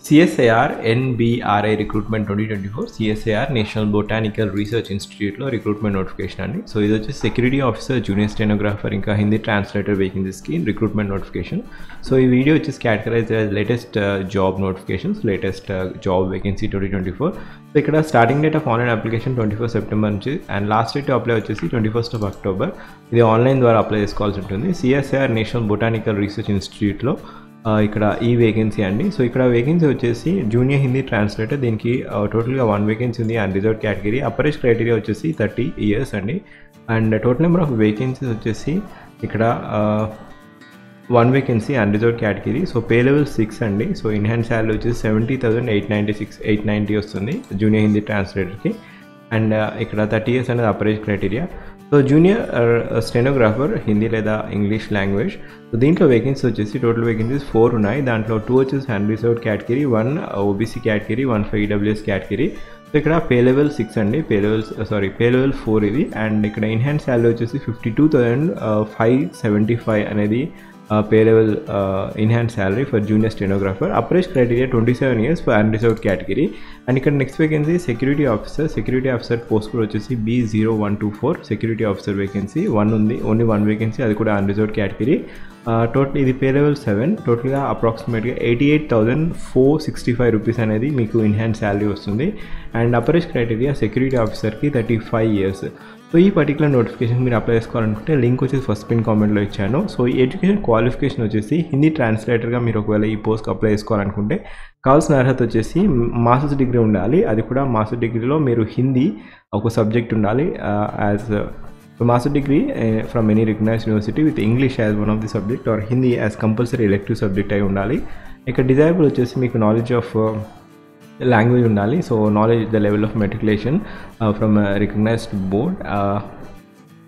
CSIR NBRI recruitment 2024 CSIR national botanical research ఇన్స్టిట్యూట్లో recruitment notification అండి. So ఇది వచ్చి సెక్యూరిటీ ఆఫీసర్, జూనియర్ స్టెనోగ్రాఫర్, ఇంకా హిందీ ట్రాన్స్లేటర్ వేకెన్సీస్కి రిక్రూట్మెంట్ నోటిఫికేషన్. సో ఈ వీడియో వచ్చేసి categorize latest job notifications, latest job vacancy 2024. So ఇక్కడ starting date of online application 21 September నుంచి అండ్ లాస్ట్ డేట్ అప్లై వచ్చేసి 21 అక్టోబర్. ఇది ఆన్లైన్ ద్వారా అప్లై చేసుకోవాల్సి ఉంటుంది. CSIR నేషనల్ బొటానికల్ రీసెర్చ్ ఇన్స్టిట్యూట్లో ఇక్కడ ఈ వేకెన్సీ అండి. సో ఇక్కడ వేకెన్సీ వచ్చేసి జూనియర్ హిందీ ట్రాన్స్లేటర్. దీనికి టోటల్గా 1 వేకెన్సీ ఉంది and reserve category. Upper age criteria వచ్చేసి 30 years అండి. And total number of vacancies వచ్చేసి ఇక్కడ 1 vacancy and reserve category. So pay level 6 అండి. సో ఇన్ హ్యాండ్ శాలరీ వచ్చేసి 70,890 వస్తుంది జూనియర్ హిందీ ట్రాన్స్లేటర్కి. అండ్ ఇక్కడ 30 years అనేది upper age criteria. So junior stenographer Hindi లేదా ఇంగ్లీష్ లాంగ్వేజ్. సో దీంట్లో వేకెన్సీ వచ్చేసి టోటల్ వేకెన్సీస్ 4 ఉన్నాయి. దాంట్లో 2 వచ్చేసి and reserved category, 1 OBC category, 1 for EWS category. So ఇక్కడ పే లెవెల్ 6 అండి, పే లెవెల్ 4 ఇది. అండ్ ఇక్కడ ఇన్ హ్యాండ్ శాలరీ వచ్చేసి 52,575 అనేది pay level in hand salary for junior stenographer. Upper age criteria 27 years for unreserved category. And ఇక్కడ next vacancy security officer post code వచ్చేసి B0124 security officer vacancy 1 ఉంది, only 1 vacancy, అది కూడా unreserved category. Total ఇది pay level 7, టోటల్గా అప్రాక్సిమేట్గా 88,465 rupees అనేది మీకు ఇన్ హ్యాండ్ శాలరీ వస్తుంది. And upper age criteria security ఆఫీసర్కి 35 years. సో ఈ పర్టికులర్ నోటిఫికేషన్ మీరు అప్లై చేసుకోవాలనుకుంటే లింక్ వచ్చేసి ఫస్ట్ పిన్ కామెంట్లో ఇచ్చాను. సో ఈ ఎడ్యుకేషన్ క్వాలిఫికేషన్ వచ్చేసి హిందీ ట్రాన్స్లేటర్గా మీరు ఒకవేళ ఈ పోస్ట్కి అప్లై చేసుకోవాలనుకుంటే కావాల్సిన అర్హత వచ్చేసి మాస్టర్స్ డిగ్రీ ఉండాలి. అది కూడా మాస్టర్ డిగ్రీలో మీరు హిందీ ఒక సబ్జెక్ట్ ఉండాలి as master degree from any recognised university with English as one of the subject or Hindi as compulsory elective subject అయి ఉండాలి. ఇక డిజైరబుల్ వచ్చేసి మీకు నాలెడ్జ్ ఆఫ్ లాంగ్వేజ్ ఉండాలి. So knowledge the level of matriculation from recognised board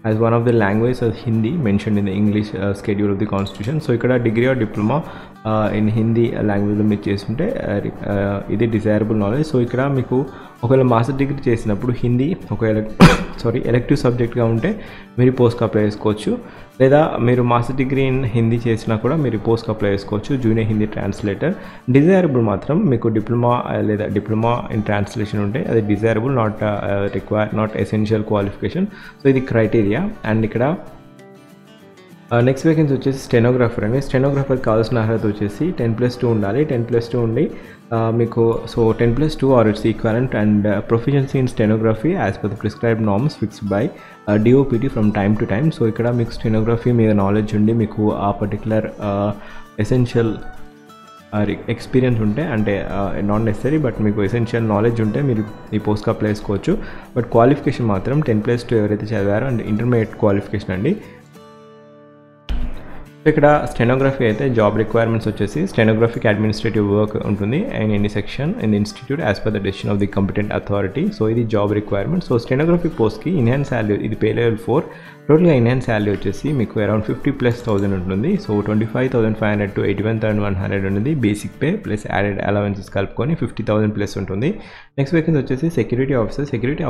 as one of the languages as Hindi mentioned in the English schedule of the constitution. So ఇక్కడ degree or diploma in Hindi లాంగ్వేజ్లో మీరు చేస్తుంటే ఇది desirable knowledge. So ఇక్కడ మీకు ఒకవేళ master degree చేసినప్పుడు హిందీ ఒకవేళ ఎలెక్టివ్ సబ్జెక్ట్గా ఉంటే మీరు పోస్ట్కి అప్లై చేసుకోవచ్చు. లేదా మీరు మాస్టర్ డిగ్రీ ఇన్ హిందీ చేసినా కూడా మీరు పోస్ట్కి అప్లై చేసుకోవచ్చు జూనియర్ హిందీ ట్రాన్స్లేటర్. డిజైరబుల్ మాత్రం మీకు డిప్లొమా ఇన్ ట్రాన్స్లేషన్ ఉంటే అది desirable, not essential qualification. So ఇది క్రైటీరియా. అండ్ ఇక్కడ నెక్స్ట్ వేకెన్సీ వచ్చేసి స్టెనోగ్రాఫర్ అండి. స్టెనోగ్రాఫర్కి కావాల్సిన అర్హత వచ్చేసి 10+2 ఉండాలి. 10+2 ఉండి మీకు so 10+2 or its equivalent and proficiency in stenography as per the prescribed norms fixed by DOPT from time to time. So ఇక్కడ మీకు స్టెనోగ్రఫీ మీద నాలెడ్జ్ ఉండి మీకు ఆ పర్టికులర్ ఎసెన్షియల్ ఎక్స్పీరియన్స్ ఉంటే, అంటే నాట్ నెసరీ బట్ మీకు ఎసెన్షియల్ నాలెడ్జ్ ఉంటే మీరు ఈ పోస్ట్కి అప్లై చేసుకోవచ్చు. బట్ క్వాలిఫికేషన్ మాత్రం 10+2 ఎవరైతే చదివారో అండ్ ఇంటర్మీడియట్ క్వాలిఫికేషన్ అండి. ఇక్కడ స్టెనోగ్రఫీ అయితే జాబ్ రిక్వైర్మెంట్స్ వచ్చేసి స్టెనోగ్రఫిక్ అడ్మినిస్ట్రేటివ్ వర్క్ ఉంటుంది and any section in the institute as per the decision of the competent authority. So ఇది జాబ్ రిక్వైర్మెంట్. సో స్టెనోగ్రఫీ పోస్ట్కి ఇన్ హ్యాండ్ శాలరీ ఇది పే లెవెల్ 4, టోటల్గా in hand salary వచ్చేసి మీకు around 50,000+ ఉంటుంది. So 25,500 to 81,100 ఉంటుంది basic pay plus added allowances కలుపుకొని 50,000+ ఉంటుంది. నెక్స్ట్ వేకెన్సీ వచ్చేసి సెక్యూరిటీ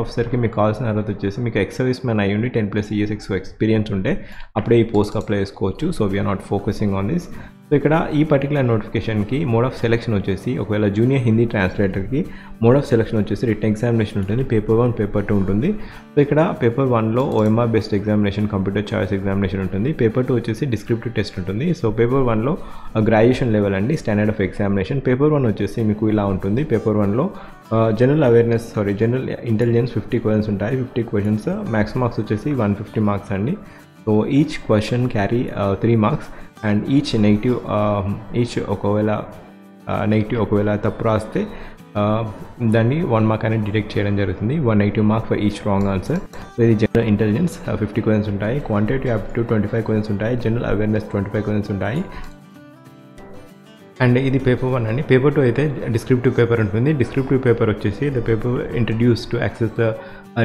ఆఫీసర్కి మీకు కావాల్సిన అర్హత వచ్చేసి మీకు ఎక్స్ సర్వీస్ మ్యాన్ అయ్యి ఉండి 10+ years ఎక్స్పీరియన్స్ ఉంటే అప్పుడే ఈ పోస్ట్కి అప్లై చేసుకోవచ్చు. So we are not focusing on this. So ఇక్కడ ఈ పర్టికులర్ నోటిఫికేషన్కి మోడ్ ఆఫ్ సెలెక్షన్ వచ్చేసి ఒకవేళ జూనియర్ హిందీ ట్రాన్స్లేటర్కి మోడ్ ఆఫ్ సెలెక్షన్ వచ్చేసి రిటన్ ఎగ్జామినేషన్ ఉంటుంది, పేపర్ 1, పేపర్ 2 ఉంటుంది. సో ఇక్కడ పేపర్ 1లో OMR based examination, computer choice examination ఉంటుంది. పేపర్ 2 వచ్చేసి డిస్క్రిప్టివ్ టెస్ట్ ఉంటుంది. సో పేపర్ 1లో గ్రాడ్యుయేషన్ లెవెల్ అండి, స్టాండర్డ్ ఆఫ్ ఎగ్జామినేషన్. పేపర్ 1 వచ్చేసి మీకు ఇలా ఉంటుంది. పేపర్ 1లో జనరల్ ఇంటెలిజెన్స్ 50 questions ఉంటాయి. 50 questions మ్యాక్సిమం మార్క్స్ వచ్చేసి 150 marks అండి. So each question carry 3 marks and each ఒకవేళ తప్పు రాస్తే దాన్ని 1 mark అనేది డిటెక్ట్ చేయడం జరుగుతుంది. 180 marks for each wrong answer. So ఇది జనరల్ ఇంటెలిజెన్స్ 50 questions ఉంటాయి. క్వాంటిటేటివ్ యాప్టిట్యూడ్ 25 questions ఉంటాయి. జనరల్ అవేర్నెస్ 25 questions ఉంటాయి. అండ్ ఇది పేపర్ 1 అండి. పేపర్ 2 అయితే డిస్క్రిప్టివ్ పేపర్ ఉంటుంది. డిస్క్రిప్టివ్ పేపర్ వచ్చేసి the paper introduce to access the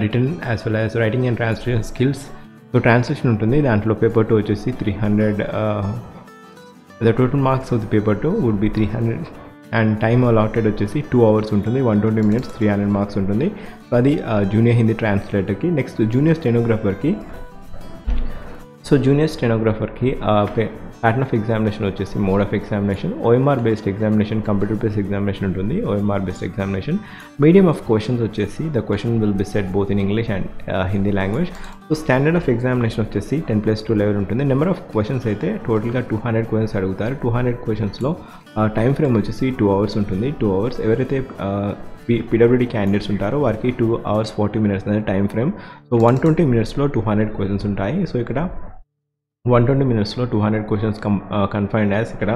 written as well as writing and translation skills. So translation ఉంటుంది. దాంట్లో పేపర్ 2 వచ్చేసి 300, the total marks of the paper 2 would B 300 and time allotted వచ్చేసి 2 hours ఉంటుంది. 120 minutes 300 marks ఉంటుంది. So అది junior Hindi ట్రాన్స్లేటర్కి. Next junior స్టెనోగ్రాఫర్కి. So junior స్టెనోగ్రాఫర్కి ప్యాటర్న్ ఆఫ్ ఎగ్జామినేషన్ వచ్చేసి mode of examination, OMR based examination, computer based examination ఉంటుంది. OMR based examination. Medium of questions వచ్చేసి the question will be set both in English and Hindi language. So standard of examination వచ్చేసి 10+2 level ఉంటుంది. Number of questions అయితే టోటల్గా 200 questions అడుగుతారు. 200 క్వశ్చన్స్లో time frame వచ్చేసి 2 hours ఉంటుంది. 2 hours. ఎవరైతే PWD క్యాండిడేట్స్ ఉంటారో వారికి 2 hours 40 minutes అనేది టైం ఫ్రేమ్. సో 120 minutesలో 200 క్వశ్చన్స్ ఉంటాయి. సో ఇక్కడ 120 minutesలో 200 క్వశ్చన్స్ కన్ఫైన్డ్ యాజ్ ఇక్కడ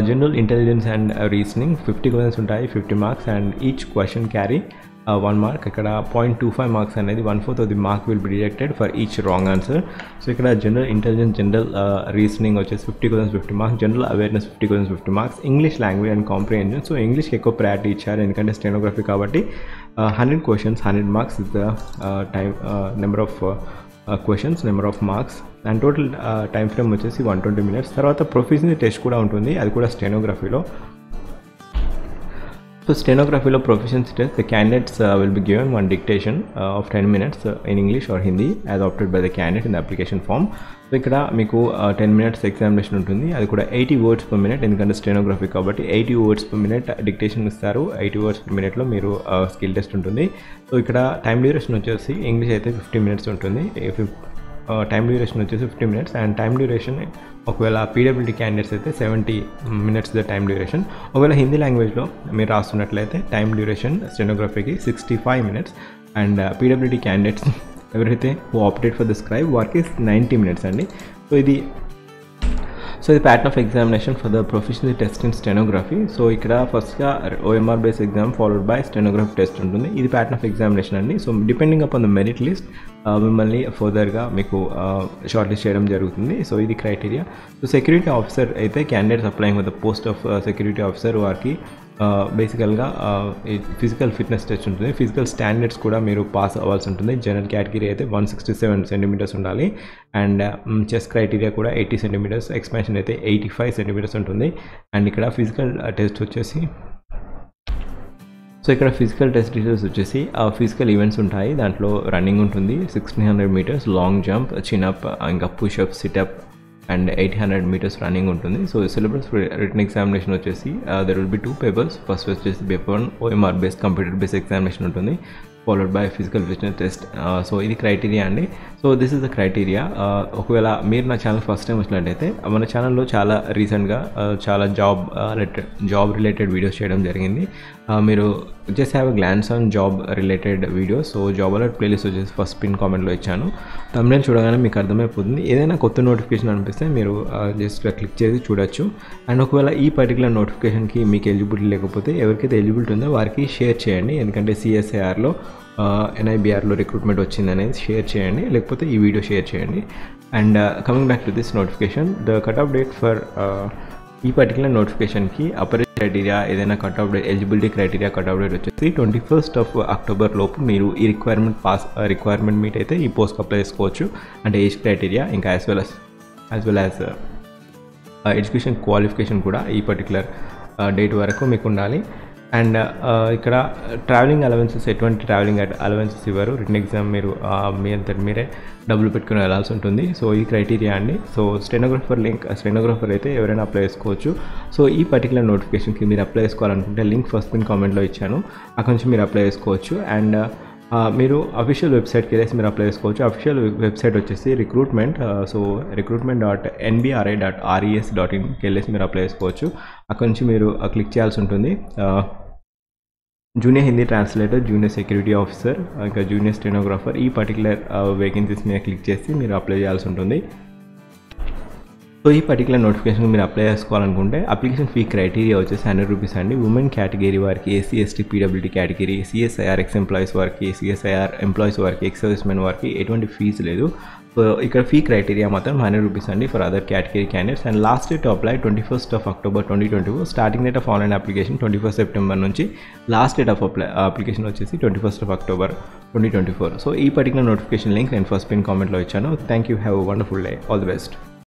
general intelligence and reasoning 50 questions ఉంటాయి, 50 marks, and each question carry 1 mark. ఇక్కడ 0.25 marks అనేది 1/4 of the mark will be deducted for each wrong answer. So ఇక్కడ general intelligence, general reasoning వచ్చేసి 50 questions 50 marks, general awareness 50 questions 50 marks, English language and comprehension. So ఇంగ్లీష్కి ఎక్కువ priority ఇచ్చారు ఎందుకంటే stenography కాబట్టి. 100 questions 100 marks is the number of questions, number of marks, and total time frame వచ్చేసి 120 minutes. తర్వాత proficiency test కూడా ఉంటుంది, అది కూడా స్టెనోగ్రఫీలో. So stenography proficiency test, the candidates will be given one dictation of 10 minutes in English or Hindi as opted by the candidate in the application form. So ikkada meeku 10 minutes examination untundi, adi kuda 80 words per minute endukante stenography kabatti 80 words per minute dictation istaru. 80 words per minute lo meeru skill test untundi. So ikkada time duration vachesi English aithe 50 minutes untundi. Time duration వచ్చేసి 50 minutes, and time duration ఒకవేళ PWD candidates అయితే 70 minutes the time duration. ఒకవేళ హిందీ లాంగ్వేజ్లో మీరు రాస్తున్నట్లయితే time duration స్టెనోగ్రఫీకి 65 minutes, and PWD candidates ఎవరైతే opted for the scribe వారికి 90 minutes అండి. సో ఇది pattern of examination for the professional test in stenography. So ఇక్కడ ఫస్ట్గా OMR based exam followed by stenography test ఉంటుంది. ఇది ప్యాటర్న్ ఆఫ్ ఎగ్జామినేషన్ అండి. So depending upon the merit list మిమ్మల్ని ఫర్దర్గా మీకు షార్ట్ లిస్ట్ చేయడం జరుగుతుంది. సో ఇది క్రైటీరియా. సో సెక్యూరిటీ ఆఫీసర్ అయితే candidates applying with the post of security officer వారికి బేసికల్గా ఫిజికల్ ఫిట్నెస్ టెస్ట్ ఉంటుంది. ఫిజికల్ స్టాండర్డ్స్ కూడా మీరు పాస్ అవ్వాల్సి ఉంటుంది. జనరల్ కేటగిరీ అయితే 167 centimeters ఉండాలి, అండ్ చెస్ట్ క్రైటీరియా కూడా 80 centimeters, ఎక్స్పాన్షన్ అయితే 85 centimeters ఉంటుంది. అండ్ ఇక్కడ ఫిజికల్ టెస్ట్ వచ్చేసి ఇక్కడ ఫిజికల్ టెస్ట్ డీటెయిల్స్ వచ్చేసి ఫిజికల్ ఈవెంట్స్ ఉంటాయి. దాంట్లో రన్నింగ్ ఉంటుంది, 1600 meters, లాంగ్ జంప్, చిన్అప్, ఇంకా push up, sit up, and 800 meters running ఉంటుంది. సో సిలబస్ రిటన్ ఎగ్జామినేషన్ వచ్చేసి there will be 2 papers. First వచ్చేసి paper 1 OMR based computer based examination ఉంటుంది, followed by physical fitness test. So ఇది criteria అండి. So this is the criteria. ఒకవేళ మీరు నా channel first time వచ్చినట్టయితే మన ఛానల్లో చాలా రీసెంట్గా చాలా జాబ్ రిలేటెడ్ వీడియోస్ చేయడం జరిగింది. మీరు just have a glance on job related videos. So job alert playlist వచ్చేసి ఫస్ట్ పిన్ కామెంట్లో ఇచ్చాను. thumbnail చూడగానే మీకు అర్థమైపోతుంది. ఏదైనా కొత్త నోటిఫికేషన్ అనిపిస్తే మీరు జస్ట్ క్లిక్ చేసి చూడొచ్చు. అండ్ ఒకవేళ ఈ పర్టికులర్ నోటిఫికేషన్కి మీకు ఎలిజిబిలిటీ లేకపోతే ఎవరికైతే ఎలిజిబిలిటీ ఉందో వారికి షేర్ చేయండి, ఎందుకంటే CSIRలో NIBRలో రిక్రూట్మెంట్ వచ్చింది అనేది షేర్ చేయండి, లేకపోతే ఈ వీడియో షేర్ చేయండి. And coming back to this notification, the cut off date for ఈ పర్టికులర్ నోటిఫికేషన్కి అపరేట్ క్రైటీరియా ఏదైనా cut off date, eligibility criteria cut off date వచ్చేసి 21st of October లోపు మీరు ఈ రిక్వైర్మెంట్ మీట్ అయితే ఈ పోస్ట్కి అప్లై చేసుకోవచ్చు. అంటే ఏజ్ క్రైటీరియా ఇంకా as well as education qualification కూడా ఈ పర్టికులర్ డేట్ వరకు మీకు ఉండాలి. అండ్ ఇక్కడ ట్రావెలింగ్ అలవెన్సెస్, ఎటువంటి ట్రావెలింగ్ అలవెన్సెస్ ఇవ్వరు. రిటన్ ఎగ్జామ్ మీరు మీ అంతటి మీరే డబ్బులు పెట్టుకుని వెళ్ళాల్సి ఉంటుంది. సో ఈ క్రైటీరియా అండి. సో స్టెనోగ్రఫర్ అయితే ఎవరైనా అప్లై చేసుకోవచ్చు. సో ఈ పర్టికులర్ నోటిఫికేషన్కి మీరు అప్లై చేసుకోవాలనుకుంటే లింక్ ఫస్ట్ పిన్ కామెంట్లో ఇచ్చాను, అక్కడ నుంచి మీరు అప్లై చేసుకోవచ్చు. అండ్ మీరు అఫీషియల్ వెబ్సైట్కి వెళ్ళేసి మీరు అప్లై చేసుకోవచ్చు. అఫీషియల్ వెబ్సైట్ వచ్చేసి recruitment.nbri.res.inకి వెళ్ళేసి మీరు అప్లై చేసుకోవచ్చు. అక్కడ నుంచి మీరు క్లిక్ చేయాల్సి ఉంటుంది. Junior Hindi translator, junior security officer, ఇంకా జూనియర్ స్టెనోగ్రాఫర్, ఈ పర్టికులర్ వేకెన్సీస్ మీద క్లిక్ చేసి మీరు అప్లై చేయాల్సి ఉంటుంది. సో ఈ పర్టికులర్ నోటిఫికేషన్ మీరు అప్లై చేసుకోవాలనుకుంటే అప్లికేషన్ ఫీ క్రైటీరియా వచ్చేసి 100 rupees అండి. ఉమెన్ కేటగిరీ వారికి, SC ST PWD category, CSIR X employees వారికి, CSIR ఎంప్లాయీస్ వారికి, ఎక్స్ సర్వీస్మెన్ వారికి ఎటువంటి ఫీజు లేదు. సో ఇక్కడ ఫీ క్రైటీరియా మాత్రం 100 rupees అండి for other category candidates. And last date to apply 21st of October 2024. Starting date of online application 21st September నుంచి, last date of application వచ్చేసి 21st of October 2024. So ఈ particular notification link నేను first pin కామెంట్లో ఇచ్చాను. Thank you, have a wonderful day, all the best.